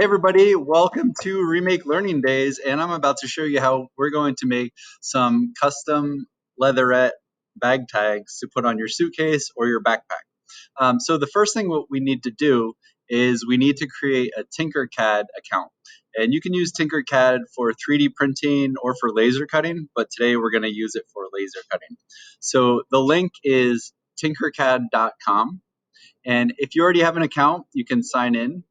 Hey everybody, welcome to Remake Learning Days, and I'm about to show you how we're going to make some custom leatherette bag tags to put on your suitcase or your backpack. So the first thing what we need to do is we need to create a Tinkercad account. And you can use Tinkercad for 3D printing or for laser cutting, but today we're going to use it for laser cutting. So the link is tinkercad.com. And if you already have an account, you can sign in.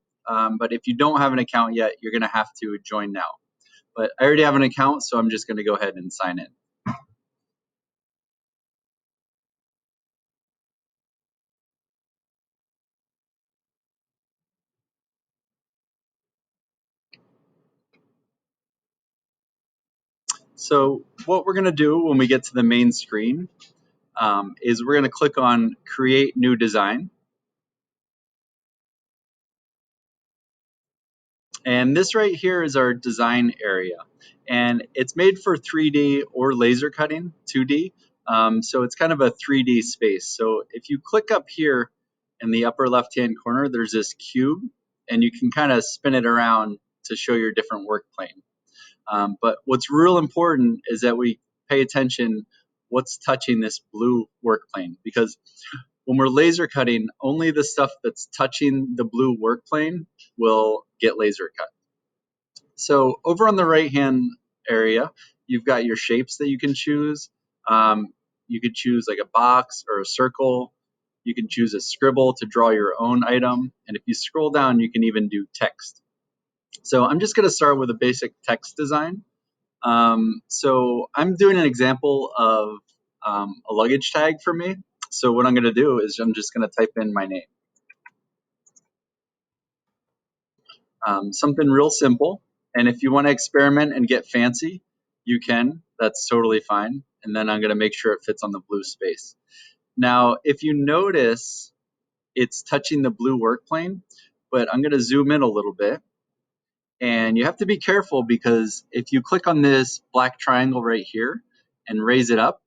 But if you don't have an account yet, you're going to have to join now. But I already have an account, so I'm just going to go ahead and sign in. So what we're going to do when we get to the main screen is we're going to click on Create New Design. And this right here is our design area. And it's made for 3D or laser cutting, 2D. So it's kind of a 3D space. So if you click up here in the upper left-hand corner, there's this cube, and you can kind of spin it around to show your different work plane. But what's real important is that we pay attention what's touching this blue work plane, because when we're laser cutting, only the stuff that's touching the blue work plane will get laser cut. So over on the right hand area, you've got your shapes that you can choose. You could choose like a box or a circle. You can choose a scribble to draw your own item. And if you scroll down, you can even do text. So I'm just going to start with a basic text design. So I'm doing an example of a luggage tag for me. So what I'm going to do is I'm just going to type in my name. Something real simple. And if you want to experiment and get fancy, you can. That's totally fine. And then I'm going to make sure it fits on the blue space. Now, if you notice, it's touching the blue work plane, but I'm going to zoom in a little bit. And you have to be careful because if you click on this black triangle right here and raise it up,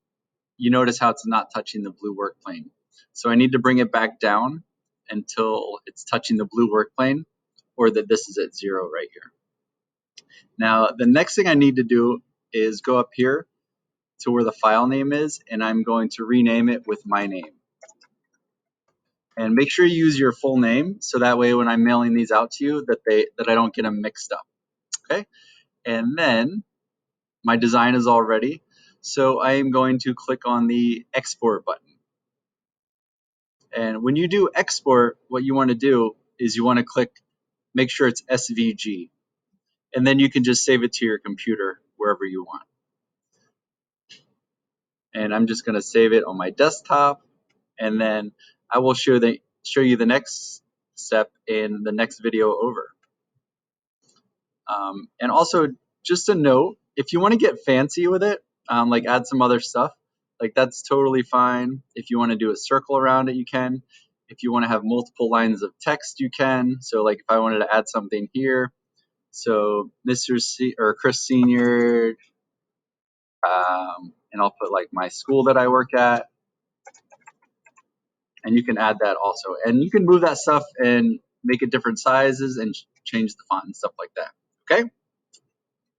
you notice how it's not touching the blue work plane. So I need to bring it back down until it's touching the blue work plane, or that this is at 0 right here. Now, the next thing I need to do is go up here to where the file name is, and I'm going to rename it with my name. And make sure you use your full name, so that way when I'm mailing these out to you, that I don't get them mixed up. Okay? And then my design is all ready, so I am going to click on the export button. And when you do export, what you want to do is you want to click, make sure it's SVG, and then you can just save it to your computer wherever you want. And I'm just going to save it on my desktop, and then I will show you the next step in the next video over. And also, just a note, if you want to get fancy with it, like add some other stuff, like that's totally fine. If you want to do a circle around it, you can. If you want to have multiple lines of text, you can. So like if I wanted to add something here, so Mr. C or Chris Senior, and I'll put like my school that I work at, and you can add that also. And you can move that stuff and make it different sizes and change the font and stuff like that. Okay?